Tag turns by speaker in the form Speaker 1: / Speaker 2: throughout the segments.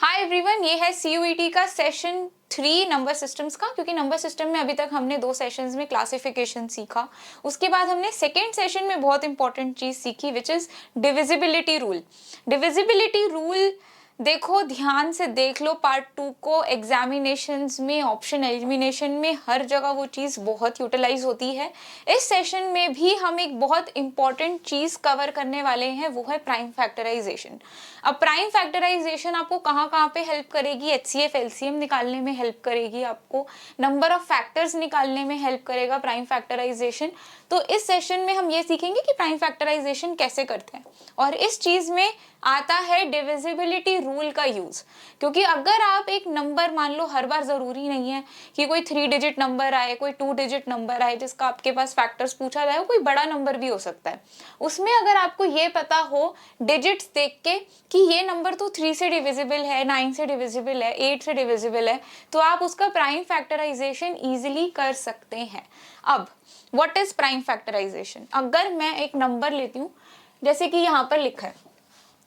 Speaker 1: Hi everyone, ये है CUET का सेशन 3 नंबर सिस्टम्स का। क्योंकि नंबर सिस्टम में अभी तक हमने 2 सेशंस में क्लासिफिकेशन सीखा, उसके बाद हमने सेकेंड सेशन में बहुत इंपॉर्टेंट चीज सीखी which is divisibility rule. Divisibility rule देखो, ध्यान से देख लो पार्ट 2 को। एग्जामिनेशंस में, ऑप्शन एलिमिनेशन में, हर जगह वो चीज़ बहुत यूटिलाइज होती है। इस सेशन में भी हम एक बहुत इंपॉर्टेंट चीज़ कवर करने वाले हैं, वो है प्राइम फैक्टराइजेशन। अब प्राइम फैक्टराइजेशन आपको कहाँ कहाँ पे हेल्प करेगी? एचसीएफ एलसीएम निकालने में हेल्प करेगी, आपको नंबर ऑफ फैक्टर्स निकालने में हेल्प करेगा प्राइम फैक्टराइजेशन। तो इस सेशन में हम ये सीखेंगे कि प्राइम फैक्टराइजेशन कैसे करते हैं, और इस चीज में आता है डिविजिबिलिटी रूल का यूज। क्योंकि अगर आप एक नंबर, मान लो, हर बार जरूरी नहीं है कि कोई 3 डिजिट नंबर आए, कोई 2 डिजिट नंबर आए जिसका आपके पास फैक्टर्स पूछा जाए, कोई बड़ा नंबर भी हो सकता है। उसमें अगर आपको ये पता हो डिजिट्स देख के कि ये नंबर तो 3 से डिविजिबल है, 9 से डिविजिबल है, 8 से डिविजिबल है, तो आप उसका प्राइम फैक्टराइजेशन इजिली कर सकते हैं। अब व्हाट इज प्राइम फैक्टराइजेशन? अगर मैं एक नंबर लेती हूँ, जैसे कि यहाँ पर लिखा है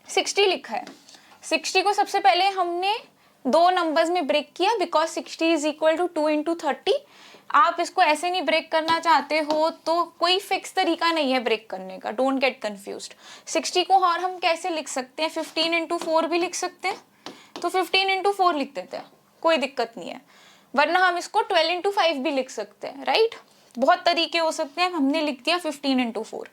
Speaker 1: 60 लिखा है। 60 को सबसे पहले हमने 2 नंबर्स में ब्रेक किया, because 60 is equal to 2 into 30। आप इसको ऐसे नहीं ब्रेक करना चाहते हो तो कोई फिक्स तरीका नहीं है ब्रेक करने का, डोंट गेट कंफ्यूज्ड। 60 को और हम कैसे लिख सकते हैं? 15 इंटू 4 भी लिख सकते हैं, तो 15 इंटू 4 लिख देते हैं, कोई दिक्कत नहीं है। वरना हम इसको 12 इंटू 5 भी लिख सकते हैं, राइट? बहुत तरीके हो सकते हैं, हमने लिख दिया 15 इंटू 4।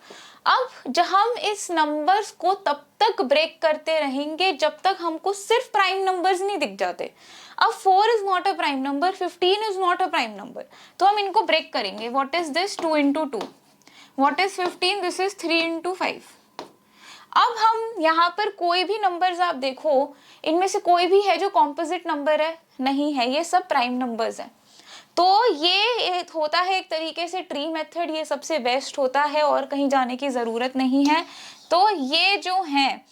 Speaker 1: अब जब हम इस नंबर्स को तब तक ब्रेक करते रहेंगे जब तक हमको सिर्फ प्राइम नंबर्स नहीं दिख जाते। अब 4 is not a prime number, 15 is not a prime number, तो हम इनको ब्रेक करेंगे। What is this? 2 into 2। What is 15? This is 3 into 5। अब हम यहाँ पर कोई भी नंबर्स आप देखो, इनमें से कोई भी है जो कॉम्पोजिट नंबर है? नहीं है, ये सब प्राइम नंबर्स हैं। तो ये होता है एक तरीके से ट्री मेथड, ये सबसे बेस्ट होता है और कहीं जाने की ज़रूरत नहीं है। तो ये जो हैं,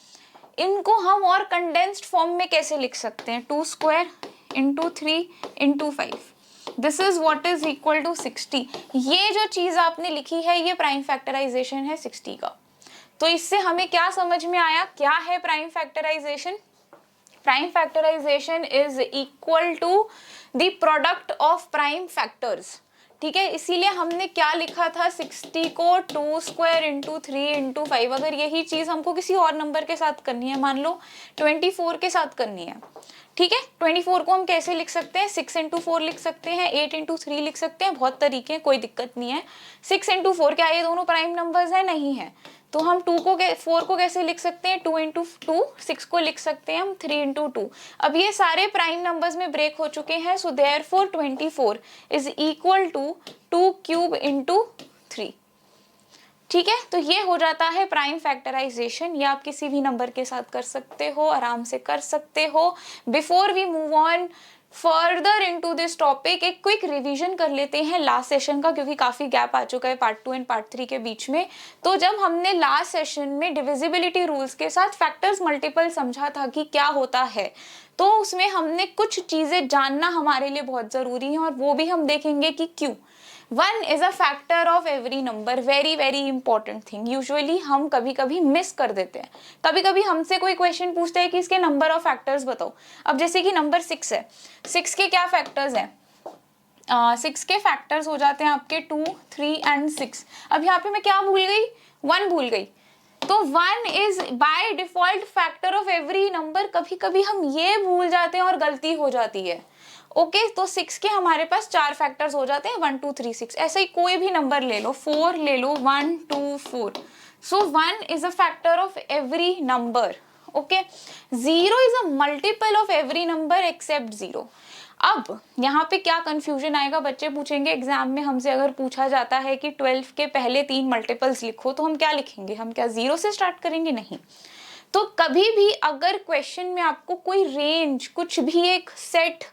Speaker 1: इनको हम और कंडेंस्ड फॉर्म में कैसे लिख सकते हैं? 2 square into 3 into 5, this is what is equal to 60। ये जो चीज़ आपने लिखी है ये प्राइम फैक्टराइजेशन है 60 का। तो इससे हमें क्या समझ में आया? क्या है prime factorisation? Prime factorisation is equal to the product of prime factors. ठीक है, इसीलिए हमने क्या लिखा था? 60 को 2 स्क्वायर इंटू 3 इंटू 5। अगर यही चीज हमको किसी और नंबर के साथ करनी है, मान लो 24 के साथ करनी है, ठीक है, 24 को हम कैसे लिख सकते हैं? 6 इंटू 4 लिख सकते हैं, 8 इंटू 3 लिख सकते हैं, बहुत तरीके हैं, कोई दिक्कत नहीं है। 6 इंटू 4, क्या ये दोनों प्राइम नंबर्स हैं? नहीं है। तो हम 4 को कैसे लिख सकते हैं? 2 इंटू 2। 6 को लिख सकते हैं हम 3 इंटू 2। अब ये सारे प्राइम नंबर्स में ब्रेक हो चुके हैं, so therefore 24 is equal to 2 cube into 3। ठीक है, तो ये हो जाता है प्राइम फैक्टराइजेशन। ये आप किसी भी नंबर के साथ कर सकते हो, आराम से कर सकते हो। Before we move on further into this topic, एक क्विक रिवीजन कर लेते हैं लास्ट सेशन का, क्योंकि काफी गैप आ चुका है पार्ट 2 एंड पार्ट 3 के बीच में। तो जब हमने लास्ट सेशन में डिविजिबिलिटी रूल्स के साथ फैक्टर्स मल्टीपल समझा था कि क्या होता है, तो उसमें हमने कुछ चीजें जानना हमारे लिए बहुत जरूरी है, और वो भी हम देखेंगे कि क्यों। 1 is a factor of every number, very very important thing। Usually हम कभी कभी मिस कर देते हैं। कभी कभी हमसे कोई क्वेश्चन पूछता है कि इसके नंबर ऑफ फैक्टर्स बताओ। अब जैसे कि नंबर 6 है, 6 के क्या फैक्टर्स हैं? 6 के फैक्टर्स हो जाते हैं आपके 2, 3 एंड 6। अब यहाँ पे मैं क्या भूल गई? 1 भूल गई। तो 1 is by default factor of every number. कभी कभी हम ये भूल जाते हैं और गलती हो जाती है। ओके, तो 6 के हमारे पास 4 फैक्टर्स हो जाते हैं, 1 2 3 6। ऐसे ही कोई भी नंबर ले लो, 4 ले लो, 1 2 4। सो 1 is a factor of every number. Okay, 0 is a multiple of every number except 0। अब यहाँ पे क्या कंफ्यूजन आएगा? बच्चे पूछेंगे एग्जाम में हमसे, अगर पूछा जाता है कि 12 के पहले 3 मल्टीपल्स लिखो, तो हम क्या लिखेंगे? हम क्या 0 से स्टार्ट करेंगे? नहीं। तो कभी भी अगर क्वेश्चन में आपको कोई रेंज, कुछ भी एक सेट,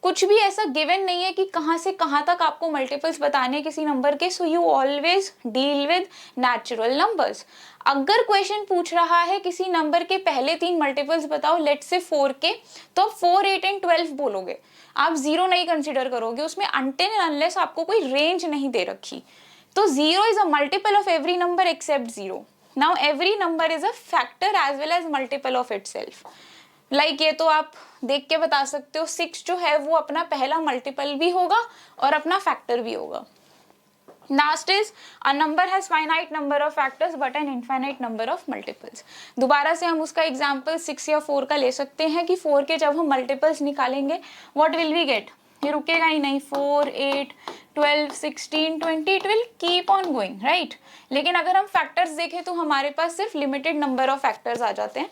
Speaker 1: कुछ भी ऐसा गिवन नहीं है कि कहाँ से कहाँ तक आपको मल्टीपल्स बताने किसी नंबर के, so you always deal with natural numbers. अगर क्वेश्चन पूछ रहा है किसी नंबर के पहले 3 मल्टीपल्स बताओ, लेट्स से 4 के, तो 4 8 एंड 12 बोलोगे, आप 0 नहीं कंसिडर करोगे उसमें, अनटिल अनलेस आपको कोई रेंज नहीं दे रखी। तो 0 is a multiple of every number except 0। Now every number is a factor as well as multiple of itself. Like ये तो आप देख के बता सकते हो, 6 जो है वो अपना पहला मल्टीपल भी होगा और अपना फैक्टर भी होगा। Last is a number has finite number of factors but an infinite number of multiples। दोबारा से हम उसका एग्जाम्पल 6 या 4 का ले सकते हैं कि 4 के जब हम मल्टीपल्स निकालेंगे what will we get, ये रुकेगा ही नहीं, 4, 8, 12, 16, 20, it will keep on going, right? लेकिन अगर हम फैक्टर्स देखें तो हमारे पास सिर्फ लिमिटेड नंबर ऑफ फैक्टर्स आ जाते हैं,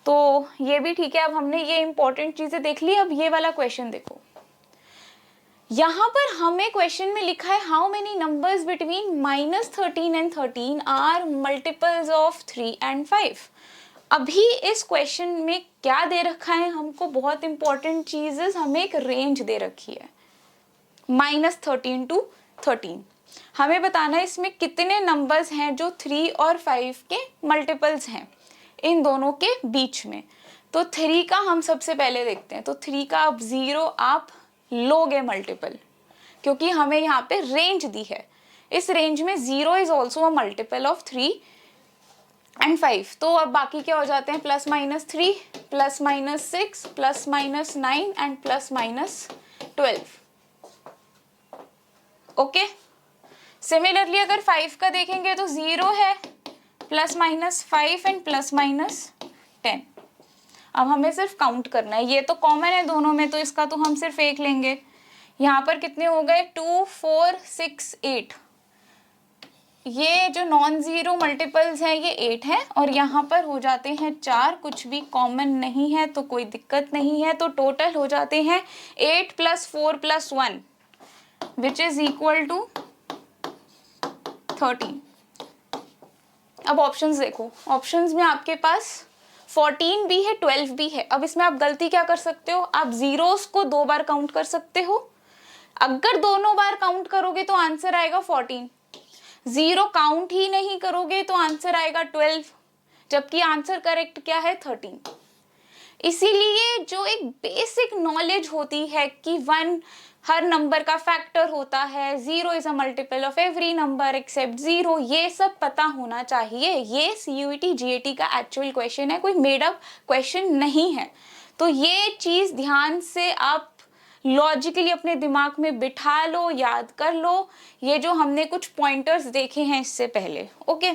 Speaker 1: तो ये भी ठीक है। अब हमने ये इंपॉर्टेंट चीजें देख ली। अब ये वाला क्वेश्चन देखो, यहाँ पर हमें क्वेश्चन में लिखा है how many numbers between -13 and 13 are multiples of 3 and 5। अभी इस क्वेश्चन में क्या दे रखा है हमको, बहुत इंपॉर्टेंट चीजेस, हमें एक रेंज दे रखी है -13 to 13। हमें बताना है इसमें कितने नंबर्स हैं जो 3 और 5 के मल्टीपल्स हैं इन दोनों के बीच में। तो 3 का हम सबसे पहले देखते हैं। तो 3 का अब 0 आप लोगे मल्टीपल, क्योंकि हमें यहाँ पे रेंज दी है। इस रेंज में 0 is also a multiple of 3 and 5। तो अब बाकी क्या हो जाते हैं, +-3, +-6, +-9 एंड +-12। ओके, सिमिलरली अगर 5 का देखेंगे तो 0 है, +-5 एंड +-10। अब हमें सिर्फ काउंट करना है, ये तो कॉमन है दोनों में तो इसका तो हम सिर्फ एक लेंगे। यहाँ पर कितने हो गए, 2, 4, 6, 8। ये जो नॉन जीरो मल्टीपल्स हैं ये 8 है और यहाँ पर हो जाते हैं 4, कुछ भी कॉमन नहीं है तो कोई दिक्कत नहीं है। तो टोटल हो जाते हैं 8 + 4 + 1 विच इज इक्वल टू 13। अब ऑप्शंस देखो, ऑप्शंस में आपके पास 14 भी है, 12 भी है। अब इसमें आप गलती क्या कर सकते हो, आप जीरोस को 2 बार काउंट कर सकते हो। अगर दोनों बार काउंट करोगे तो आंसर आएगा 14, 0 काउंट ही नहीं करोगे तो आंसर आएगा 12, जबकि आंसर करेक्ट क्या है, 13। इसीलिए जो एक बेसिक नॉलेज होती है कि 1 हर नंबर का फैक्टर होता है, 0 is a multiple of every number except 0, ये सब पता होना चाहिए। ये CUET GAT का एक्चुअल क्वेश्चन है, कोई मेड अप क्वेश्चन नहीं है। तो ये चीज ध्यान से आप लॉजिकली अपने दिमाग में बिठा लो, याद कर लो, ये जो हमने कुछ पॉइंटर्स देखे हैं इससे पहले। ओके,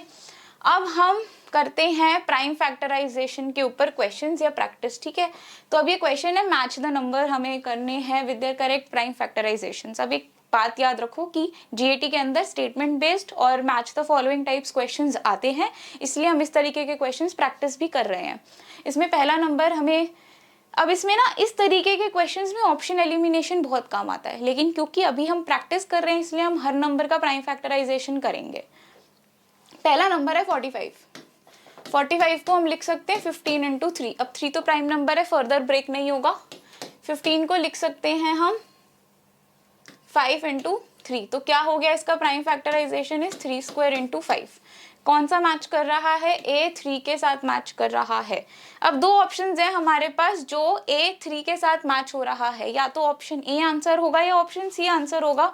Speaker 1: अब हम करते हैं प्राइम फैक्टराइजेशन के ऊपर क्वेश्चंस या प्रैक्टिस, ठीक है। तो अब ये क्वेश्चन है मैच द नंबर, हमें करने हैं with the correct prime factorisation. अब एक बात याद रखो कि GAT के अंदर स्टेटमेंट बेस्ड और match the following types questions आते हैं, इसलिए हम इस तरीके के क्वेश्चंस प्रैक्टिस भी कर रहे हैं। इसमें पहला नंबर हमें, अब इसमें ना इस तरीके के क्वेश्चंस में ऑप्शन एलिमिनेशन बहुत काम आता है, लेकिन क्योंकि अभी हम प्रैक्टिस कर रहे हैं इसलिए हम हर नंबर का प्राइम फैक्टराइजेशन करेंगे। पहला नंबर है 45। 45 को हम लिख सकते हैं 15 × 3। अब 3 तो प्राइम नंबर है, फर्दर ब्रेक नहीं होगा। 15 को लिख सकते हैं हम 5 × 3। तो क्या हो गया, इसका प्राइम फैक्टराइजेशन इज 3² × 5। कौन सा मैच कर रहा है, A 3 के साथ मैच कर रहा है। अब 2 ऑप्शंस हैं हमारे पास जो A 3 के साथ मैच हो रहा है, या तो ऑप्शन A आंसर होगा या ऑप्शन C आंसर होगा।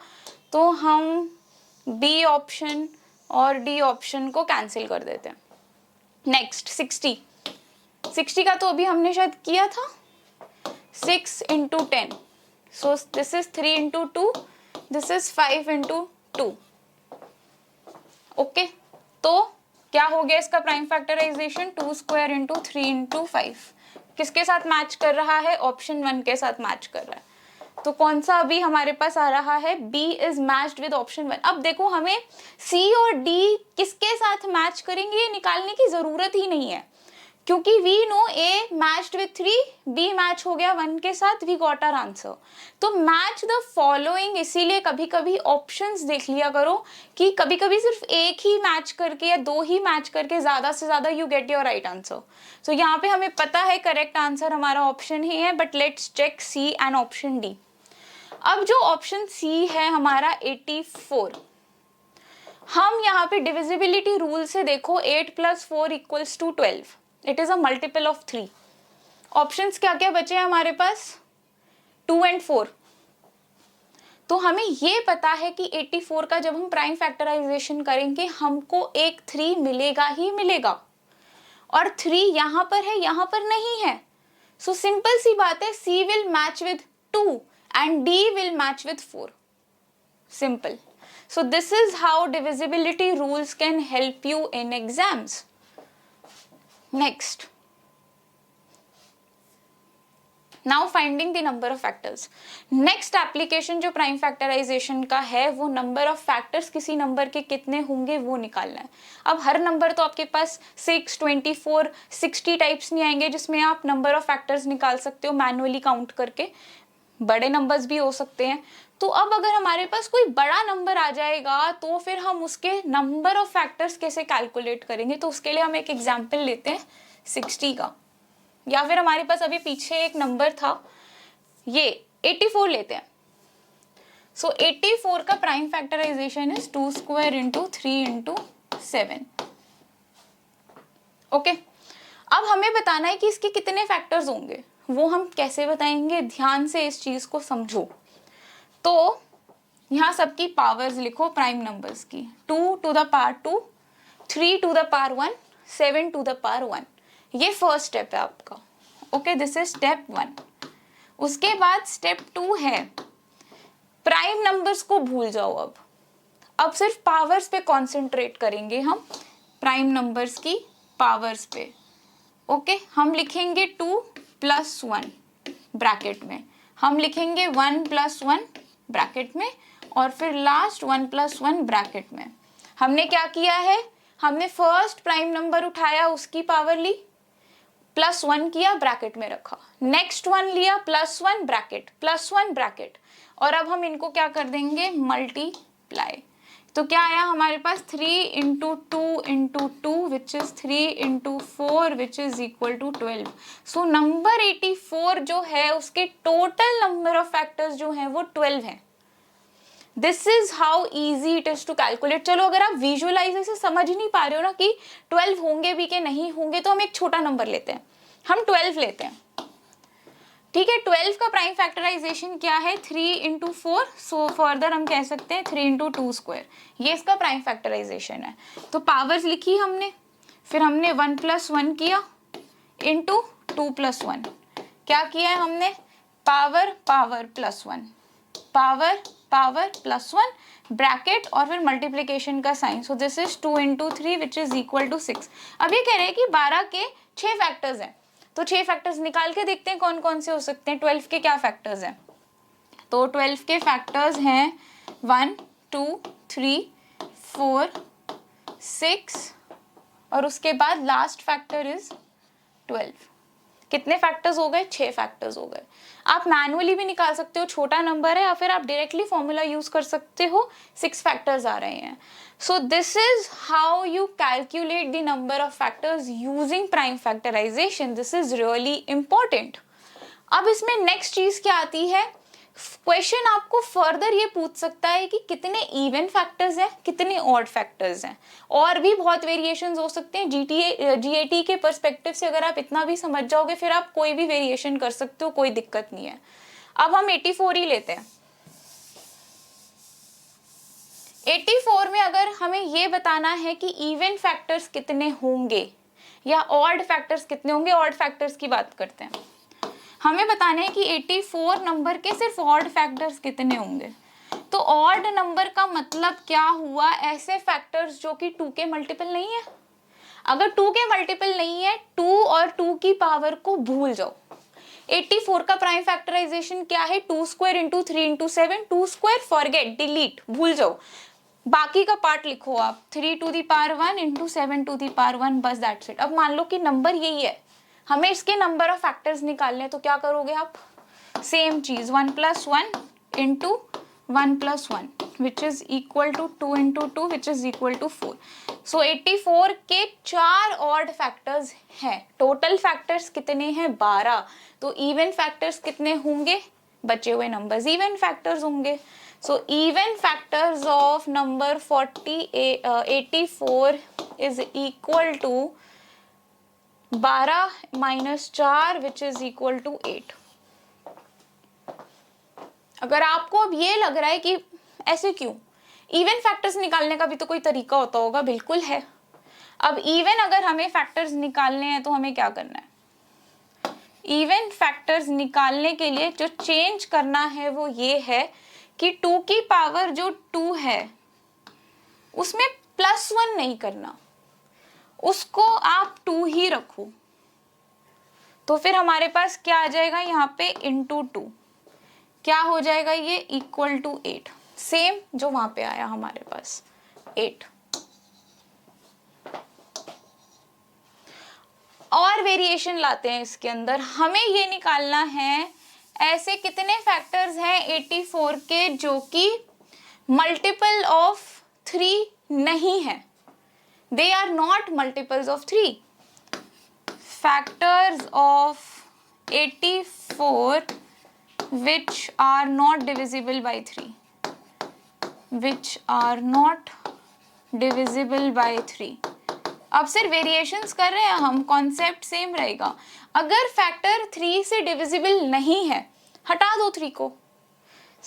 Speaker 1: तो हम B ऑप्शन और D ऑप्शन को कैंसिल कर देते हैं। नेक्स्ट 60 का तो अभी हमने शायद किया था, 6 × 10। सो this is 3 × 2, this is 5 × 2। Okay, तो क्या हो गया इसका प्राइम फैक्टराइजेशन, 2² × 3 × 5। किसके साथ मैच कर रहा है, ऑप्शन 1 के साथ मैच कर रहा है। तो कौन सा अभी हमारे पास आ रहा है, B is matched with option 1। अब देखो हमें C और D किसके साथ मैच करेंगे ये निकालने की जरूरत ही नहीं है, क्योंकि we know A matched with 3, B match हो गया 1 के साथ, वी गॉट आवर आंसर। तो मैच द फॉलोइंग, इसीलिए कभी कभी ऑप्शंस देख लिया करो कि कभी कभी सिर्फ एक ही मैच करके या 2 ही मैच करके ज्यादा से ज्यादा you get your right answer. So यहाँ पे हमें पता है करेक्ट आंसर हमारा ऑप्शन ही है, but let's check C and option D। अब जो ऑप्शन C है हमारा 84, हम यहाँ पे डिविजिबिलिटी रूल से देखो 8 + 4 = 12, it is a multiple of 3। Options क्या क्या बचे हैं हमारे पास, 2 और 4। तो हमें ये पता है कि 84 का जब हम प्राइम फैक्टराइजेशन करेंगे हमको एक 3 मिलेगा ही मिलेगा, और 3 यहाँ पर है यहाँ पर नहीं है। सो सिंपल सी बात है, C will match with 2 and D will match with 4. Simple. So this is how divisibility rules can help you in exams. Next. Now finding the number of factors. Next application जो prime factorization का है वो number of factors किसी number के कितने होंगे वो निकालना है. अब हर number तो आपके पास 6, 24, 60 टाइप्स नहीं आएंगे जिसमें आप number of factors निकाल सकते हो manually count करके. बड़े नंबर्स भी हो सकते हैं. तो अब अगर हमारे पास कोई बड़ा नंबर आ जाएगा तो फिर हम उसके नंबर ऑफ फैक्टर्स कैसे कैलकुलेट करेंगे. तो उसके लिए हम एक एग्जांपल लेते हैं 60 का, या फिर हमारे पास अभी पीछे एक नंबर था ये 84 लेते हैं. सो 84 का prime factorisation is 2 square into 3 into 7. Okay, अब हमें बताना है कि इसके कितने फैक्टर्स होंगे. वो हम कैसे बताएंगे, ध्यान से इस चीज को समझो. तो यहाँ सबकी पावर्स लिखो प्राइम नंबर्स की. 2 to the power 2, 3 to the power 1, 7 to the power 1. ये फर्स्ट स्टेप है आपका. Okay, this is step 1. उसके बाद स्टेप 2 है प्राइम नंबर्स को भूल जाओ. अब सिर्फ पावर्स पे कॉन्सेंट्रेट करेंगे हम, प्राइम नंबर्स की पावर्स पे. ओके, हम लिखेंगे 2 प्लस 1 ब्रैकेट में, हम लिखेंगे 1 प्लस 1 ब्रैकेट में, और फिर लास्ट 1 प्लस 1 ब्रैकेट में. हमने क्या किया है, हमने फर्स्ट प्राइम नंबर उठाया, उसकी पावर ली, प्लस 1 किया, ब्रैकेट में रखा. नेक्स्ट 1 लिया, प्लस 1 ब्रैकेट, प्लस 1 ब्रैकेट, और अब हम इनको क्या कर देंगे, मल्टीप्लाई. तो क्या आया हमारे पास 3 into 2 into 2 which is 3 into 4 which is equal to 12. So number 84 जो है उसके टोटल नंबर ऑफ फैक्टर्स जो हैं वो 12 हैं. This is how easy it is to calculate. चलो अगर आप विजुअलाइज से समझ ही नहीं पा रहे हो ना कि 12 होंगे भी कि नहीं होंगे, तो हम एक छोटा नंबर लेते हैं, हम 12 लेते हैं. ठीक है, 12 का प्राइम फैक्टराइजेशन क्या है, 3 इंटू 4. सो फर्दर हम कह सकते हैं 3 इंटू 2 स्क्वायर. ये इसका प्राइम फैक्टराइजेशन है. तो पावर्स लिखी हमने, फिर हमने 1 प्लस 1 किया इंटू 2 प्लस 1. क्या किया है हमने, power power plus 1, power power plus 1 bracket, और फिर मल्टीप्लीकेशन का sign. So this is 2 into 3 which is equal to 6. अब ये कह रहे हैं कि 12 के 6 फैक्टर्स हैं, तो 6 फैक्टर्स निकाल के देखते हैं कौन कौन से हो सकते हैं. 12 के क्या फैक्टर्स हैं, तो 12 के फैक्टर्स हैं 1, 2, 3, 4, 6, और उसके बाद लास्ट फैक्टर इज 12. कितने फैक्टर्स हो गए, 6 फैक्टर्स हो गए. आप मैनुअली भी निकाल सकते हो, छोटा नंबर है, या फिर आप डायरेक्टली फॉर्मूला यूज कर सकते हो, 6 फैक्टर्स आ रहे हैं. So this is how you calculate the number of factors using prime factorization. This is really important. अब इसमें नेक्स्ट चीज क्या आती है, क्वेश्चन आपको फर्दर ये पूछ सकता है कि कितने इवन फैक्टर्स हैं, कितने ऑड फैक्टर्स हैं, और भी बहुत वेरिएशंस हो सकते हैं. जीएटी के पर्सपेक्टिव से अगर आप इतना भी समझ जाओगे फिर आप कोई भी वेरिएशन कर सकते हो, कोई दिक्कत नहीं है. अब हम 84 ही लेते हैं. 84 में अगर हमें ये बताना है कि इवन फैक्टर्स कितने होंगे या ऑड फैक्टर्स कितने होंगे, ऑड फैक्टर्स की बात करते हैं. हमें बताना है कि 84 नंबर के सिर्फ ऑड फैक्टर्स कितने होंगे. तो ऑड नंबर का मतलब क्या हुआ, ऐसे फैक्टर्स जो कि 2 के मल्टीपल नहीं है. अगर 2 के मल्टीपल नहीं है, 2 और 2 की पावर को भूल जाओ. 84 का प्राइम फैक्टराइजेशन क्या है, 2 square into 3 into 7. 2 square forget, delete, भूल जाओ, बाकी का पार्ट लिखो आप, 3 to the power 1 into 7 to the power 1, बस दैट्स इट. अब मान लो कि नंबर यही है, हमें इसके नंबर ऑफ फैक्टर्स निकालने हैं, तो क्या करोगे आप, सेम चीज 1 plus 1 into 1 plus 1 which is equal to 2 into 2 which is equal to 4. So 84 के 4 ऑड फैक्टर्स हैं. टोटल फैक्टर्स कितने हैं, 12. तो इवन फैक्टर्स कितने होंगे, बचे हुए नंबर्स इवन फैक्टर्स होंगे. So even factors of number 84 is equal to 12 minus 4 which is equal to 8. अगर आपको अब ये लग रहा है कि ऐसे क्यों, इवन फैक्टर्स निकालने का भी तो कोई तरीका होता होगा, बिल्कुल है. अब इवन अगर हमें फैक्टर्स निकालने हैं तो हमें क्या करना है, इवन फैक्टर्स निकालने के लिए जो चेंज करना है वो ये है कि 2 की पावर जो 2 है उसमें +1 नहीं करना, उसको आप 2 ही रखो। तो फिर हमारे पास क्या आ जाएगा यहाँ पे इंटू 2, क्या हो जाएगा ये इक्वल टू 8, सेम जो वहां पे आया हमारे पास 8। और वेरिएशन लाते हैं इसके अंदर, हमें ये निकालना है ऐसे कितने फैक्टर्स हैं 84 के जो कि मल्टीपल ऑफ 3 नहीं है, they are not multiples of 3। Factors of 84 which are not divisible by 3, which are not divisible by 3। अब सिर्फ वेरिएशंस कर रहे हैं हम, कॉन्सेप्ट सेम रहेगा। अगर फैक्टर 3 से डिविजिबल नहीं है, हटा दो 3 को,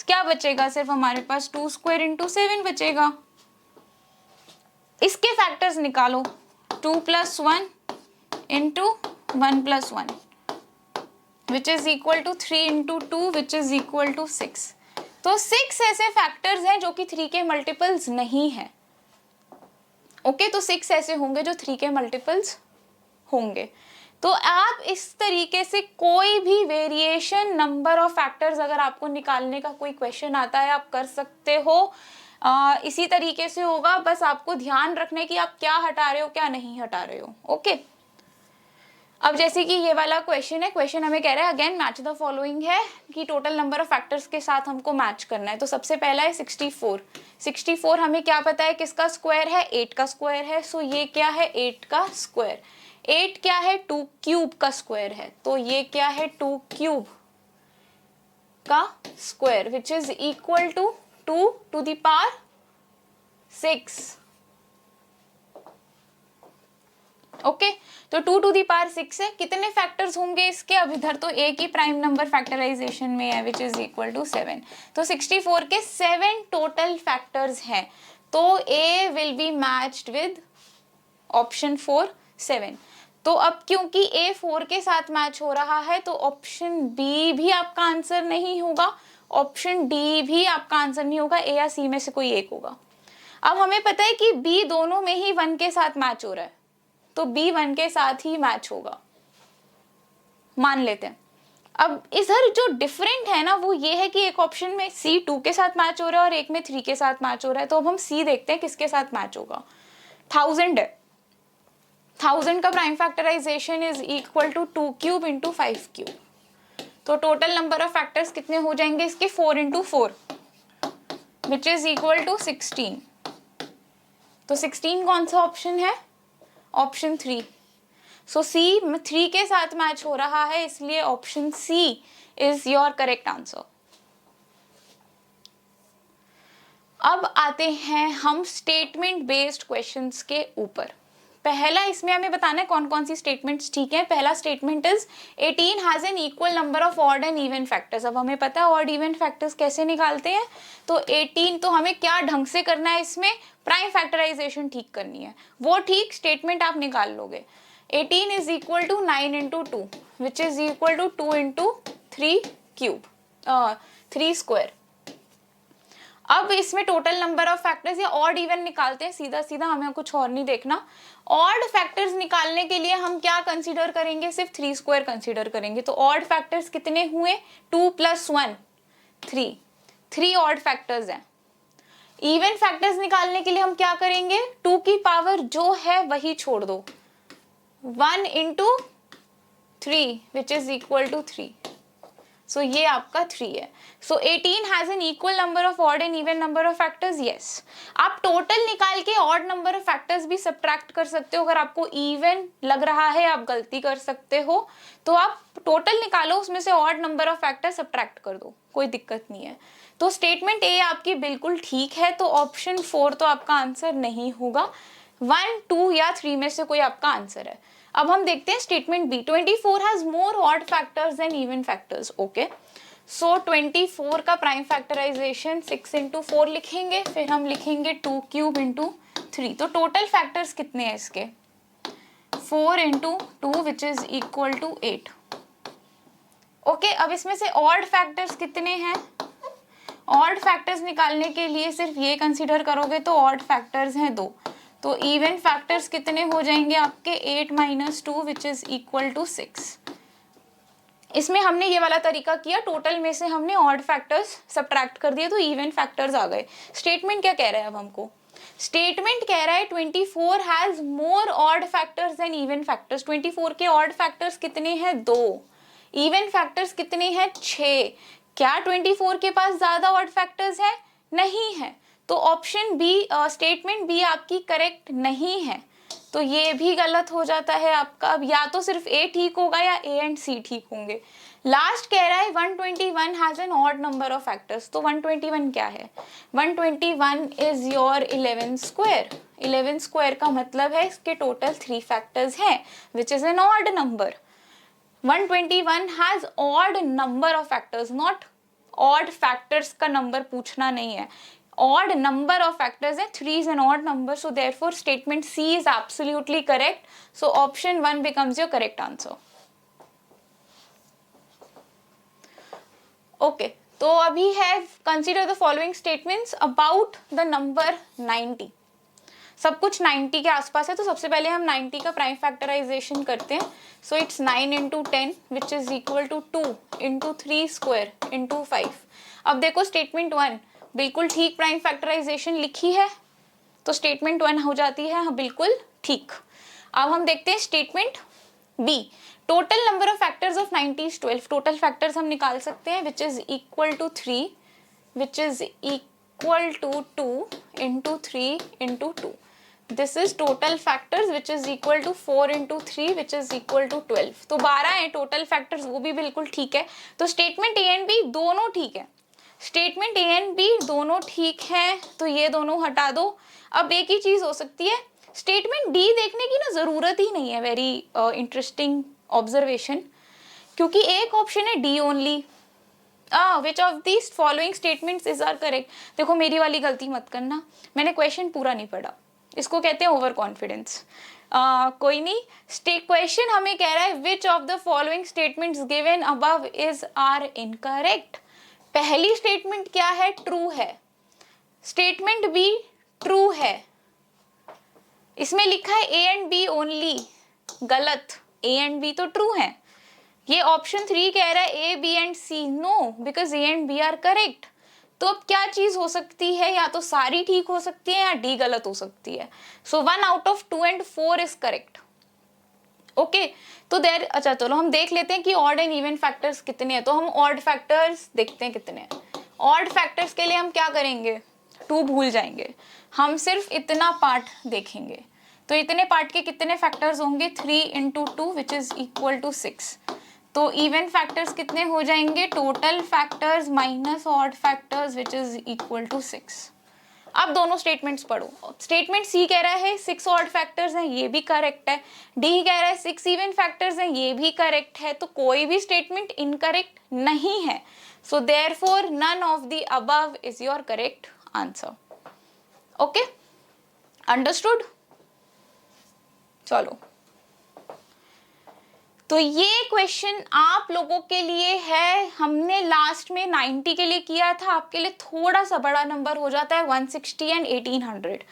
Speaker 1: क्या बचेगा, सिर्फ हमारे पास 2 स्क्वायर इंटू 7 बचेगा। इसके फैक्टर्स निकालो, 2 + 1 into 1 + 1 which is equal to 3 into 2 which is equal to 6। तो 6 ऐसे फैक्टर्स हैं जो कि 3 के मल्टीपल्स नहीं है। ओके, तो 6 ऐसे होंगे जो 3 के मल्टीपल्स होंगे। तो आप इस तरीके से कोई भी वेरिएशन नंबर ऑफ फैक्टर्स अगर आपको निकालने का कोई क्वेश्चन आता है आप कर सकते हो। इसी तरीके से होगा, बस आपको ध्यान रखना है कि आप क्या हटा रहे हो क्या नहीं हटा रहे हो। ओके, अब जैसे कि ये वाला क्वेश्चन है, क्वेश्चन हमें कह रहा है अगेन मैच द फॉलोइंग है कि टोटल नंबर ऑफ फैक्टर्स के साथ हमको मैच करना है। तो सबसे पहला है 64। 64 हमें क्या पता है किसका स्क्वायर है, 8 का स्क्वायर है। सो ये क्या है 8 का स्क्वायर। 8 क्या है 2 क्यूब का स्क्वायर है, तो ये क्या है 2 क्यूब का square which is equal to 2 to the power 6। Okay, तो 2 टू दी पावर 6 है। कितने फैक्टर्स होंगे इसके, अब इधर तो एक ही प्राइम नंबर फैक्टराइजेशन में है विच इज इक्वल टू 7। तो 64 के 7 टोटल फैक्टर्स हैं, तो A will be matched with option 4 7। तो अब क्योंकि ए 4 के साथ मैच हो रहा है तो ऑप्शन बी भी आपका आंसर नहीं होगा, ऑप्शन डी भी आपका आंसर नहीं होगा, ए या सी में से कोई एक होगा। अब हमें पता है कि बी दोनों में ही 1 के साथ मैच हो रहा है, तो बी 1 के साथ ही मैच होगा, मान लेते हैं। अब इधर जो डिफरेंट है ना वो ये है कि एक ऑप्शन में सी 2 के साथ मैच हो रहा है और एक में 3 के साथ मैच हो रहा है। तो अब हम सी देखते हैं किसके साथ मैच होगा। 1000 है, 1000 का prime factorisation is equal to 2 cube into 5 cube. तो टोटल नंबर ऑफ फैक्टर्स कितने हो जाएंगे इसके 4 into 4 which is equal to 16। तो 16 कौन सा ऑप्शन है, ऑप्शन 3। सो सी 3 के साथ मैच हो रहा है, इसलिए option C is your correct answer. अब आते हैं हम स्टेटमेंट बेस्ड क्वेश्चंस के ऊपर। पहला इसमें हमें बताना है कौन कौन सी स्टेटमेंट्स ठीक है। पहला statement is 18 has an equal number of odd and even factors. अब हमें पता है ऑड इवन फैक्टर्स कैसे निकालते हैं, तो 18 तो हमें क्या ढंग से करना है, इसमें प्राइम फैक्टराइजेशन ठीक करनी है, वो ठीक स्टेटमेंट आप निकाल लोगे। 18 is equal to 9 into 2 which is equal to 2 into 3 cube 3 square. अब इसमें टोटल नंबर ऑफ फैक्टर्स या ऑड इवन निकालते हैं, सीधा सीधा, हमें कुछ और नहीं देखना। ऑड फैक्टर्स निकालने के लिए हम क्या कंसीडर करेंगे, सिर्फ 3 स्क्वायर कंसीडर करेंगे। तो ऑड फैक्टर्स कितने हुए, 2 + 1 3 ऑड फैक्टर्स हैं। इवन फैक्टर्स निकालने के लिए हम क्या करेंगे, 2 की पावर जो है वही छोड़ दो, 1 into 3 which is equal to 3। So ये आपका 3 है। So 18 has an equal number of odd and even number of factors, yes. आप टोटल निकाल के ऑड नंबर ऑफ फैक्टर्स भी सब्ट्रैक्ट कर सकते हो, अगर आपको इवन लग रहा है आप गलती कर सकते हो, तो आप टोटल निकालो, उसमें से odd number of factors subtract कर दो, कोई दिक्कत नहीं है। तो स्टेटमेंट ए आपकी बिल्कुल ठीक है, तो ऑप्शन 4 तो आपका आंसर नहीं होगा, 1 2 या 3 में से कोई आपका आंसर है। अब हम देखते हैं statement B, 24 has more odd factors than even factors. Okay, so 24 का प्राइम फैक्टराइजेशन 6 इंटू 4 लिखेंगे, फिर हम लिखेंगे 2 क्यूब इंटू 3। तो टोटल फैक्टर्स कितने हैं इसके, 4 into 2 which is equal to 8। Okay, अब इसमें से ऑड फैक्टर्स कितने हैं? ऑड फैक्टर्स निकालने के लिए सिर्फ ये कंसीडर करोगे तो ऑड फैक्टर्स हैं 2, तो इवन फैक्टर्स कितने हो जाएंगे आपके? 8 - 2 विच इज इक्वल टू 6। इसमें हमने ये वाला तरीका किया, टोटल में से हमने ऑड फैक्टर्स सब्ट्रैक्ट कर दिए तो इवन फैक्टर्स आ गए। स्टेटमेंट क्या कह रहा है अब हमको? स्टेटमेंट कह रहा है 24 has more odd factors than even factors. 24 के ऑड फैक्टर्स कितने हैं? 2। इवन फैक्टर्स कितने हैं? 6। क्या 24 के पास ज्यादा ऑड फैक्टर्स है? नहीं है। तो ऑप्शन बी, स्टेटमेंट बी आपकी करेक्ट नहीं है, तो ये भी गलत हो जाता है आपका। अब या तो सिर्फ ए ठीक होगा या ए एंड सी ठीक होंगे। लास्ट कह रहा है 121 has an odd number of factors, तो 121 क्या है? 121 इज योर 11 स्क्वायर। 11 स्क्वायर का मतलब है इसके टोटल 3 फैक्टर्स हैं which is an odd number. 121 has odd number of factors, not odd factors का नंबर पूछना नहीं है, odd number of factors है, 3 is an odd number, so therefore statement C is absolutely correct, so option 1 becomes your correct answer. Okay, तो अभी है consider the following statements about the number 90। सब कुछ 90 के आसपास है, तो सबसे पहले हम 90 का प्राइम फैक्टराइजेशन करते हैं। So it's 9 × 10 which is equal to 2 × 3 square × 5। अब देखो स्टेटमेंट 1 बिल्कुल ठीक प्राइम फैक्टराइजेशन लिखी है, तो स्टेटमेंट 1 हो जाती है हाँ बिल्कुल ठीक। अब हम देखते हैं statement B. Total number of factors of 90 is 12। Total factors हम निकाल सकते हैं which is equal to 3 which is equal to 2 × 3 × 2। This is total factors which is equal to 4 × 3 which is equal to 12। तो 12 है टोटल फैक्टर्स, वो भी बिल्कुल ठीक है। तो स्टेटमेंट ए एंड बी दोनों ठीक है, स्टेटमेंट ए एंड बी दोनों ठीक है, तो ये दोनों हटा दो। अब एक ही चीज हो सकती है, स्टेटमेंट डी देखने की ना जरूरत ही नहीं है। वेरी इंटरेस्टिंग ऑब्जर्वेशन, क्योंकि एक ऑप्शन है D only. Which of these following statements is are correct. देखो मेरी वाली गलती मत करना, मैंने क्वेश्चन पूरा नहीं पढ़ा, इसको कहते हैं ओवर कॉन्फिडेंस। कोई नहीं, क्वेश्चन हमें कह रहा है which of the following statements given above is are incorrect. पहली स्टेटमेंट क्या है? ट्रू है। स्टेटमेंट बी ट्रू है, इसमें लिखा है ए एंड बी ओनली, गलत। ए एंड बी तो ट्रू है। ये ऑप्शन 3 कह रहा है A B and C, no because A and B are correct. तो अब क्या चीज हो सकती है? या तो सारी ठीक हो सकती है या डी गलत हो सकती है। सो 1 out of 2 and 4 is correct. Okay, तो देर अच्छा चलो हम देख लेते हैं कि ऑड एंड इवन फैक्टर्स कितने हैं। तो हम ऑड फैक्टर्स देखते हैं कितने हैं। ऑड फैक्टर्स के लिए हम क्या करेंगे? 2 भूल जाएंगे, हम सिर्फ इतना पार्ट देखेंगे। तो इतने पार्ट के कितने फैक्टर्स होंगे? 3 × 2 विच इज इक्वल टू 6। तो इवन फैक्टर्स कितने हो जाएंगे? Total factors minus odd factors which is equal to 6। अब दोनों स्टेटमेंट्स पढ़ो। स्टेटमेंट सी कह रहा है 6 ऑड फैक्टर्स हैं, ये भी करेक्ट है। डी कह रहा है 6 इवन फैक्टर्स हैं, ये भी करेक्ट है। तो कोई भी स्टेटमेंट इनकरेक्ट नहीं है। So therefore none of the above is your correct answer. Okay, understood? चलो, तो ये क्वेश्चन आप लोगों के लिए है। हमने लास्ट में 90 के लिए किया था, आपके लिए थोड़ा सा बड़ा नंबर हो जाता है 160 and 1800।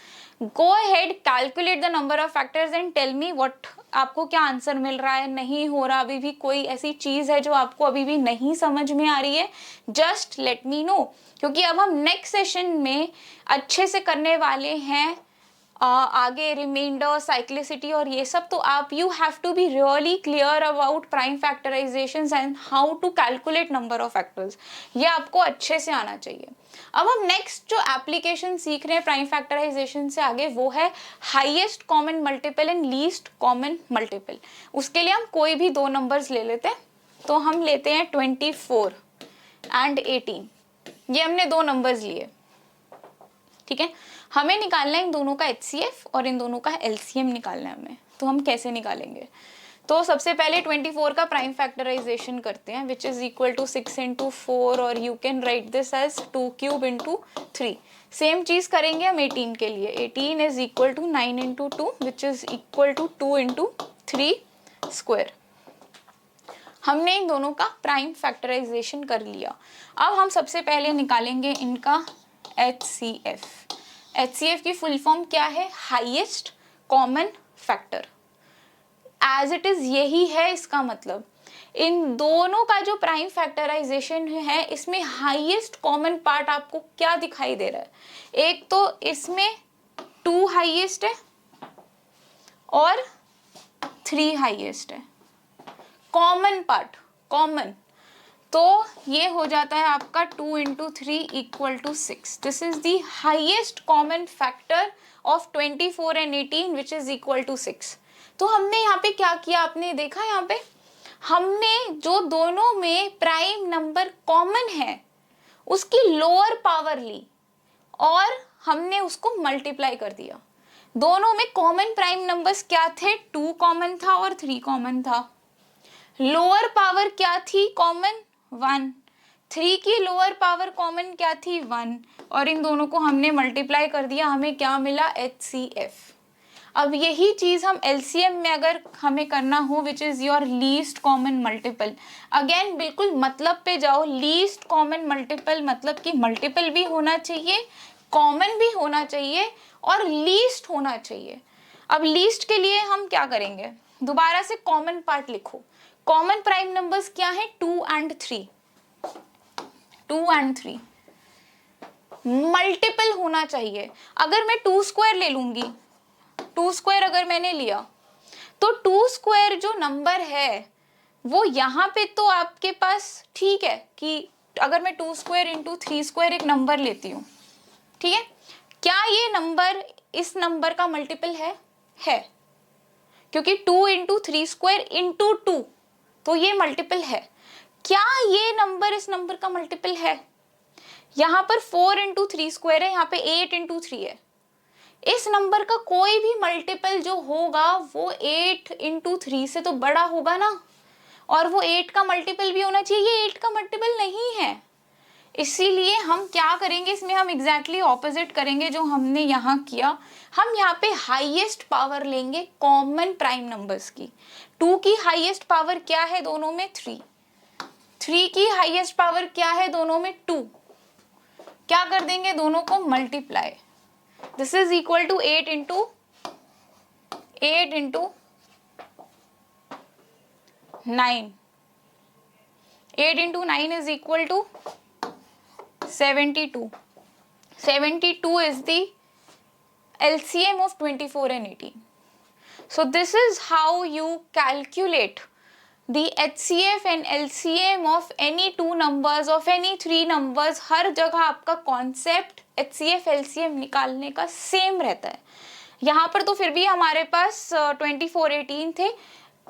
Speaker 1: Go ahead, calculate the number of factors and tell me what आपको क्या आंसर मिल रहा है, नहीं हो रहा, अभी भी कोई ऐसी चीज है जो आपको अभी भी नहीं समझ में आ रही है, जस्ट लेट मी नो। क्योंकि अब हम नेक्स्ट सेशन में अच्छे से करने वाले हैं आगे रिमाइंडर, साइक्लिसिटी और ये सब। तो आप you have to be really clear about prime factorisations and how to calculate number of factors, ये आपको अच्छे से आना चाहिए। अब हम नेक्स्ट जो एप्लीकेशन सीख रहे हैं प्राइम फैक्टराइजेशन से आगे, वो है highest common multiple and least common multiple. उसके लिए हम कोई भी 2 नंबर्स ले लेते हैं। तो हम लेते हैं 24 एंड 18, ये हमने 2 नंबर्स लिए, ठीक है। हमें निकालना है इन दोनों का HCF और इन दोनों का LCM निकालना है हमें। तो हम कैसे निकालेंगे? तो सबसे पहले 24 का प्राइम फैक्टराइजेशन करते हैं विच इज इक्वल टू 6 × 4 और you can write this as 2³ × 3। Same चीज करेंगे हम 18 के लिए। 18 is equal to 9 × 2 which is equal to 2 × 3 square. हमने इन दोनों का प्राइम फैक्टराइजेशन कर लिया। अब हम सबसे पहले निकालेंगे इनका HCF। HCF की फुल फॉर्म क्या है? Highest common factor. As it is यही है इसका मतलब। इन दोनों का जो प्राइम फैक्टराइजेशन है, इसमें हाईएस्ट कॉमन पार्ट आपको क्या दिखाई दे रहा है? एक तो इसमें 2 हाईएस्ट है और 3 हाईएस्ट है। कॉमन पार्ट, कॉमन, तो ये हो जाता है आपका 2 into 3 equal to 6। This is the highest common factor of 24 and 18 which is equal to 6। तो हमने यहाँ पे क्या किया, आपने देखा यहाँ पे हमने जो दोनों में प्राइम नंबर कॉमन है उसकी लोअर पावर ली और हमने उसको मल्टीप्लाई कर दिया। दोनों में कॉमन प्राइम नंबर्स क्या थे? 2 कॉमन था और 3 कॉमन था। लोअर पावर क्या थी कॉमन? 1। 3 की लोअर पावर कॉमन क्या थी? 1। और इन दोनों को हमने मल्टीप्लाई कर दिया, हमें क्या मिला? HCF। अब यही चीज हम LCM में अगर हमें करना हो, which is your least common multiple, again बिल्कुल मतलब पे जाओ। लीस्ट कॉमन मल्टीपल मतलब कि मल्टीपल भी होना चाहिए, कॉमन भी होना चाहिए और लीस्ट होना चाहिए। अब लीस्ट के लिए हम क्या करेंगे? दोबारा से कॉमन पार्ट लिखो। कॉमन प्राइम नंबर्स क्या है? 2 and 3। 2 and 3 मल्टीपल होना चाहिए। अगर मैं 2 स्क्वायर ले लूंगी, 2 स्क्वायर अगर मैंने लिया, तो 2 स्क्वायर जो नंबर है वो यहाँ पे तो आपके पास ठीक है कि अगर मैं 2 स्क्वायर इंटू 3 स्क्वायर एक नंबर लेती हूँ, ठीक है, क्या ये नंबर इस नंबर का मल्टीपल है? है, क्योंकि 2 इंटू 3 स्क्वायर इंटू 2, तो ये मल्टीपल है। क्या ये नंबर इस नंबर का मल्टीपल है? यहाँ पर 4 इंटू 3 स्क्वायर है, यहाँ पे 8 इंटू 3 है। इस नंबर का कोई भी मल्टीपल जो होगा वो 8 इंटू 3 से तो बड़ा होगा ना, और वो 8 का मल्टीपल भी होना चाहिए। ये 8 का मल्टीपल नहीं है, इसीलिए हम क्या करेंगे इसमें? हम एग्जैक्टली ऑपोजिट करेंगे जो हमने यहाँ किया। हम यहाँ पे हाईएस्ट पावर लेंगे कॉमन प्राइम नंबर्स की। 2 की हाईएस्ट पावर क्या है दोनों में? 3। 3 की हाईएस्ट पावर क्या है दोनों में? 2। क्या कर देंगे? दोनों को multiply. This is equal to 8 into 9। 8 into 9 is equal to 72. 72 is the LCM of 24 and 18. So this is how you calculate the HCF and LCM of any 2 numbers, of any 3 numbers। हर जगह आपका concept HCF LCM निकालने का same रहता है। यहाँ पर तो फिर भी हमारे पास 24 18 थे।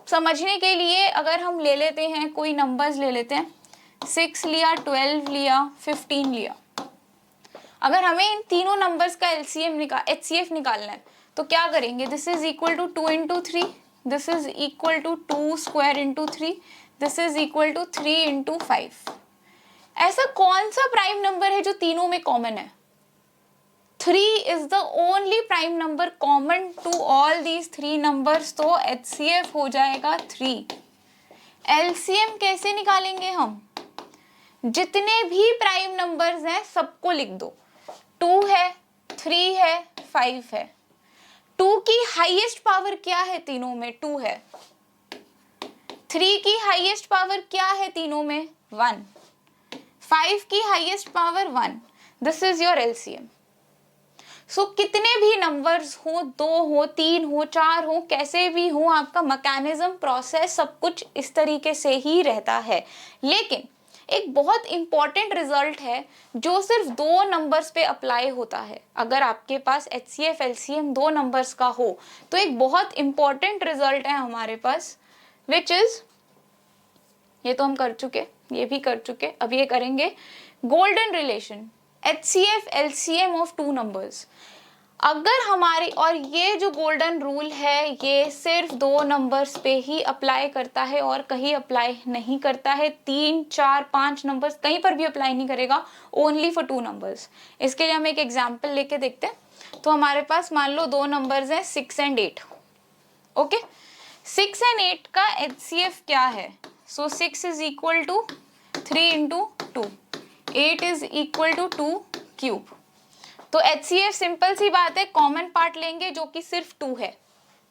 Speaker 1: समझने के लिए अगर हम ले लेते हैं, कोई नंबर्स ले लेते हैं, 6 लिया, 12 लिया, 15 लिया। अगर हमें इन तीनों नंबर्स का HCF निकालना है तो क्या करेंगे? This is equal to 2 into 3, this is equal to 2 square into 3, this is equal to 3 into 5। ऐसा कौन सा प्राइम नंबर है जो तीनों में कॉमन है? 3 is the only prime number common to all these 3 numbers, तो HCF हो जाएगा 3। LCM कैसे निकालेंगे हम? जितने भी प्राइम नंबर्स हैं सबको लिख दो। 2 है, 3 है, 5 है। 2 की हाईएस्ट पावर क्या है तीनों में? 2 है। 3 की हाईएस्ट पावर क्या है तीनों में? 1। 5 की highest power 1। This is your LCM। सो कितने भी नंबर्स हो, 2 हो, 3 हो, 4 हो, कैसे भी हो, आपका मैकेनिज्म, प्रोसेस सब कुछ इस तरीके से ही रहता है। लेकिन एक बहुत इंपॉर्टेंट रिजल्ट है जो सिर्फ 2 नंबर्स पे अप्लाई होता है। अगर आपके पास HCF LCM 2 नंबर्स का हो तो एक बहुत इंपॉर्टेंट रिजल्ट है हमारे पास, विच इज, ये तो हम कर चुके, ये भी कर चुके, अब ये करेंगे golden relation HCF LCM of 2 numbers. अगर हमारी, और ये जो गोल्डन रूल है ये सिर्फ 2 नंबर्स पे ही अप्लाई करता है और कहीं अप्लाई नहीं करता है। 3, 4, 5 नंबर्स कहीं पर भी अप्लाई नहीं करेगा, ओनली फॉर 2 नंबर्स। इसके लिए हम एक एग्जांपल लेके देखते हैं। तो हमारे पास मान लो 2 नंबर्स हैं 6 and 8। ओके, 6 and 8 का HCF क्या है? So 6 is equal to 3 into 2, 8 is equal to 2 cube. तो HCF सिंपल सी बात है, कॉमन पार्ट लेंगे जो कि सिर्फ 2 है,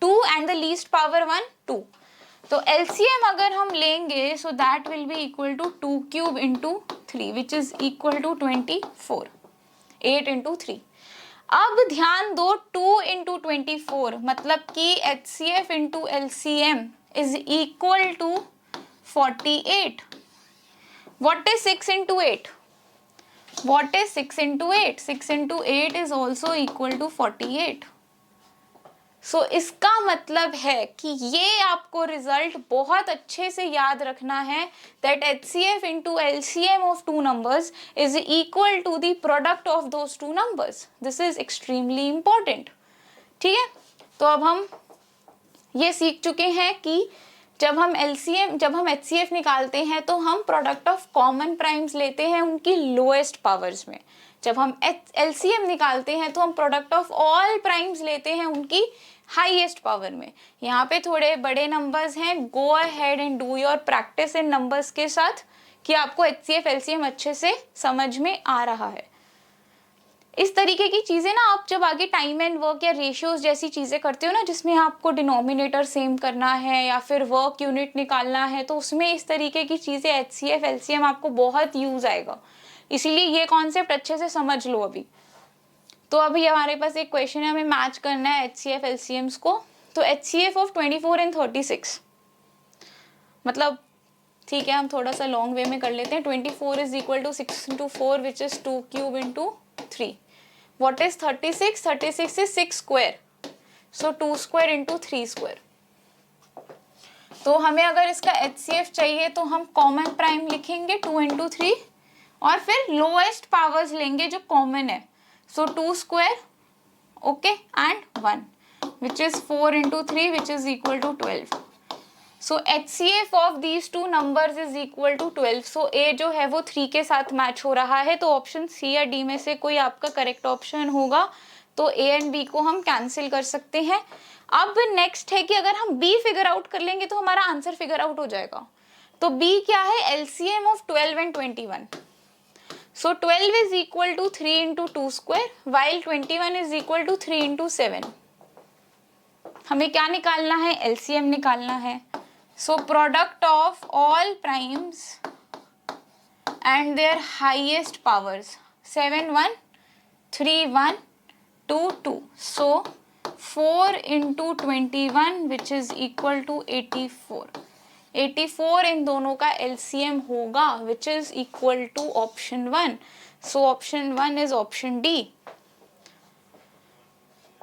Speaker 1: 2 एंड द लीस्ट पावर 1 2। तो LCM अगर हम लेंगे so that will be equal to 2 cube into 3 which is equal to 24, 8 into 3। अब ध्यान दो 2 इंटू 24 मतलब कि HCF into LCM is equal to 48। What is 6 into 8? What is 6 into 8? 6 into 8 is also equal to 48. So इसका मतलब है कि ये आपको रिजल्ट बहुत अच्छे से याद रखना है that HCF into LCM of two numbers is equal to the product of those two numbers. This is extremely important. ठीक है, तो अब हम ये सीख चुके हैं कि जब हम HCF निकालते हैं तो हम प्रोडक्ट ऑफ कॉमन प्राइम्स लेते हैं उनकी लोएस्ट पावर्स में। जब हम LCM निकालते हैं तो हम प्रोडक्ट ऑफ ऑल प्राइम्स लेते हैं उनकी हाईएस्ट पावर में। यहाँ पे थोड़े बड़े नंबर्स हैं, go ahead and do your practice in numbers के साथ कि आपको HCF LCM अच्छे से समझ में आ रहा है। इस तरीके की चीज़ें ना आप जब आगे टाइम एंड वर्क या रेशियोज जैसी चीज़ें करते हो ना, जिसमें आपको डिनोमिनेटर सेम करना है या फिर वर्क यूनिट निकालना है, तो उसमें इस तरीके की चीज़ें HCF LCM आपको बहुत यूज आएगा। इसीलिए ये कॉन्सेप्ट अच्छे से समझ लो अभी। तो अभी हमारे पास एक क्वेश्चन है, हमें मैच करना है HCF LCMs को। तो HCF ऑफ 24 एंड 36 मतलब ठीक है, हम थोड़ा सा लॉन्ग वे में कर लेते हैं। 24 is equal to 6 into 4 which is 2 cube into 3। What is 36? 36 is 6 square. So 2 square into 3 square. तो हमें अगर इसका HCF चाहिए तो हम कॉमन प्राइम लिखेंगे 2 into 3 और फिर लोएस्ट पावर्स लेंगे जो कॉमन है। So 2 square, okay, and 1 which is 4 into 3 which is equal to 12. So HCF of these two numbers is equal to 12. So A जो है वो 3 के साथ मैच हो रहा है, तो ऑप्शन C या D में से कोई आपका करेक्ट ऑप्शन होगा। तो A एंड B को हम कैंसिल कर सकते हैं। अब नेक्स्ट है कि अगर हम B फिगर आउट कर लेंगे तो हमारा आंसर फिगर आउट हो जाएगा। तो B क्या है? LCM of 12 and 21. So 12 is equal to 3 into 2 square while 21 is equal to 3 into 7. हमें क्या निकालना है? LCM निकालना है। So product of all primes and their highest powers 7 1 3 1 2 2. So 4 into 21 which is equal to 84. 84 इन दोनों का LCM होगा which is equal to option 1. So option 1 is option D.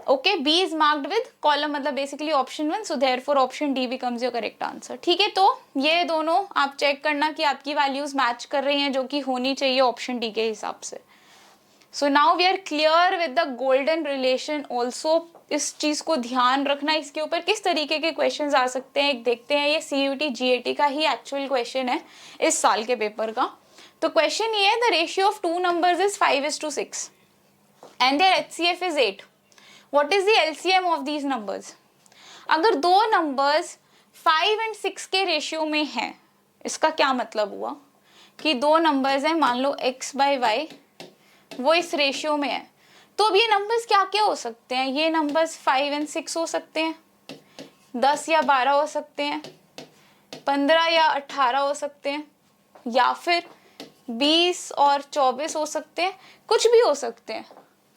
Speaker 1: Okay, B is marked with column मतलब basically option 1, so therefore option D becomes your correct answer. ठीक है, तो ये दोनों आप चेक करना कि आपकी वैल्यूज मैच कर रही हैं जो कि होनी चाहिए ऑप्शन D के हिसाब से। So now we are clear with the golden relation also. इस चीज को ध्यान रखना, इसके ऊपर किस तरीके के क्वेश्चंस आ सकते हैं एक देखते हैं। ये CUT GAT का ही एक्चुअल क्वेश्चन है इस साल के पेपर का। तो क्वेश्चन ये है, the ratio of two numbers is 5:6 and their HCF is 8. What is the LCM of these numbers? अगर दो नंबर्स 5 and 6 के रेशियो में हैं, इसका क्या मतलब हुआ कि दो नंबर्स हैं, मान लो x by y, वो इस रेशियो में है। तो अब ये नंबर्स क्या क्या हो सकते हैं? ये नंबर्स 5 and 6 हो सकते हैं, 10 या 12 हो सकते हैं, 15 या 18 हो सकते हैं, या फिर 20 और 24 हो सकते हैं, कुछ भी हो सकते हैं।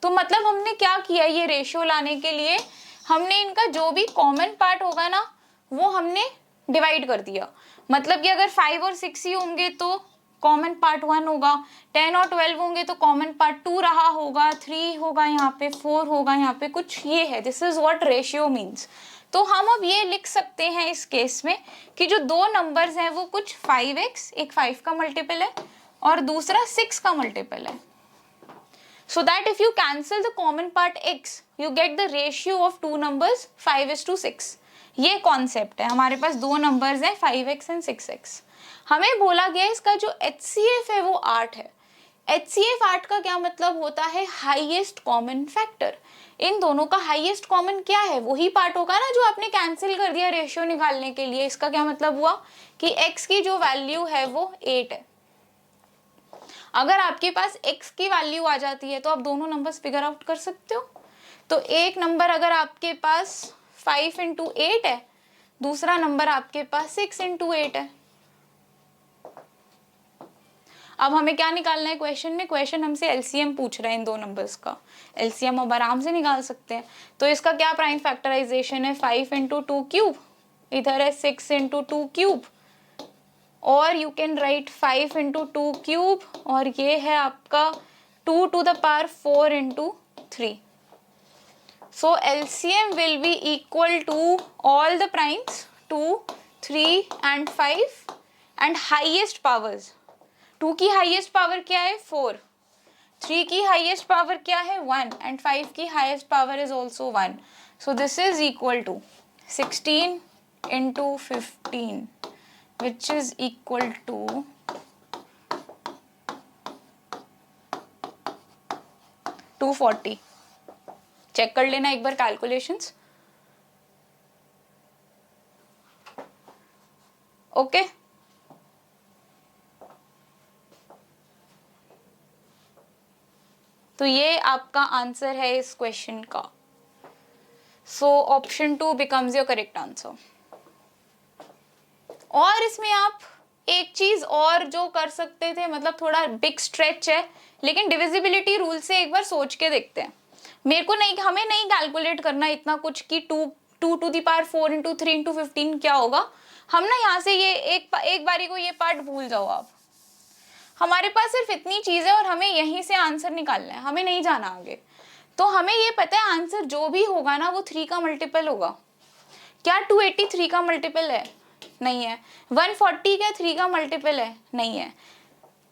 Speaker 1: तो मतलब हमने क्या किया, ये रेशियो लाने के लिए हमने इनका जो भी कॉमन पार्ट होगा ना वो हमने डिवाइड कर दिया। मतलब कि अगर 5 और 6 ही होंगे तो कॉमन पार्ट 1 होगा, 10 और 12 होंगे तो कॉमन पार्ट 2 रहा होगा, 3 होगा यहाँ पे, 4 होगा यहाँ पे, कुछ ये है। This is what ratio means. तो हम अब ये लिख सकते हैं इस केस में कि जो दो नंबर्स हैं वो कुछ 5x, एक 5 का मल्टीपल है और दूसरा 6 का मल्टीपल है। So that if you cancel the common part x, you get the ratio of two numbers 5:6. ये कॉन्सेप्ट है। हमारे पास दो नंबर्स हैं 5x and 6x। हमें बोला गया इसका जो HCF है वो 8 है। HCF 8 का क्या मतलब होता है, हाईएस्ट कॉमन फैक्टर। इन दोनों का हाईएस्ट कॉमन क्या है, वही पार्ट होगा ना जो आपने कैंसिल कर दिया रेशियो निकालने के लिए। इसका क्या मतलब हुआ कि x की जो वैल्यू है वो 8 है। अगर आपके पास x की वैल्यू आ जाती है तो आप दोनों नंबर्स फिगर आउट कर सकते हो। तो एक नंबर अगर आपके पास 5 इंटू 8 है, दूसरा नंबर आपके पास 6 इंटू 8 है। अब हमें क्या निकालना है क्वेश्चन में, क्वेश्चन हमसे एलसीएम पूछ रहा है इन दो नंबर्स का। एलसीएम अब आराम से निकाल सकते हैं। तो इसका क्या प्राइम फैक्टराइजेशन है, 5 इंटू 2 क्यूब, इधर है 6 इंटू 2 क्यूब, और you can write 5 into 2 cube, और ये है आपका 2 to the power 4 into 3। So LCM will be equal to all the primes 2, 3 and 5 and highest powers। 2 की highest power क्या है 4, 3 की highest power क्या है 1 and 5 की highest power is also 1। So this is equal to 16 into 15 which is equal to 240। Check कर लेना एक बार कैलकुलेशंस। ओके, तो ये आपका आंसर है इस क्वेश्चन का। So option 2 becomes your correct answer. और इसमें आप एक चीज और जो कर सकते थे, मतलब थोड़ा बिग स्ट्रेच है, लेकिन डिविजिबिलिटी रूल से एक बार सोच के देखते हैं। मेरे को नहीं, हमें नहीं कैलकुलेट करना इतना कुछ कि 2 to the power 4 into 3 into 15 क्या होगा। हम ना यहाँ से ये एक बारी को ये पार्ट भूल जाओ आप। हमारे पास सिर्फ इतनी चीज है और हमें यहीं से आंसर निकालना है, हमें नहीं जाना आगे। तो हमें ये पता है आंसर जो भी होगा ना वो 3 का मल्टीपल होगा। क्या 283 का मल्टीपल है? नहीं है। 140 क्या 3 का मल्टीपल है? नहीं है।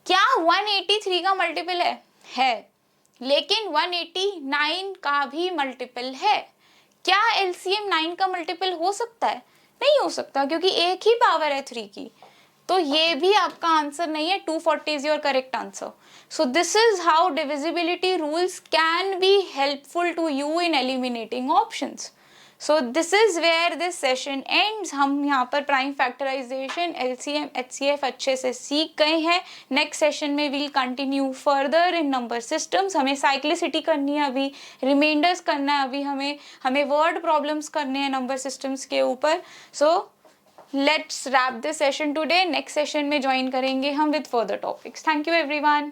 Speaker 1: क्या 183 का मल्टीपल है? है। लेकिन 189 का भी मल्टीपल है। क्या एलसीएम 9 का मल्टीपल हो सकता है? नहीं हो सकता, क्योंकि एक ही पावर है 3 की। तो ये भी आपका आंसर नहीं है। 240 is your correct answer. So this is how divisibility rules can be helpful to you in eliminating options. So this is where this session ends. हम यहाँ पर प्राइम फैक्टराइजेशन, एलसीएम, एचसीएफ अच्छे से सीख गए हैं। नेक्स्ट सेशन में we'll continue further in number systems. हमें साइक्लिसिटी करनी है अभी, रिमाइंडर्स करना है अभी, हमें वर्ड प्रॉब्लम्स करने हैं नंबर सिस्टम्स के ऊपर। So let's wrap this session today. Next session में ज्वाइन करेंगे हम with further topics. Thank you everyone.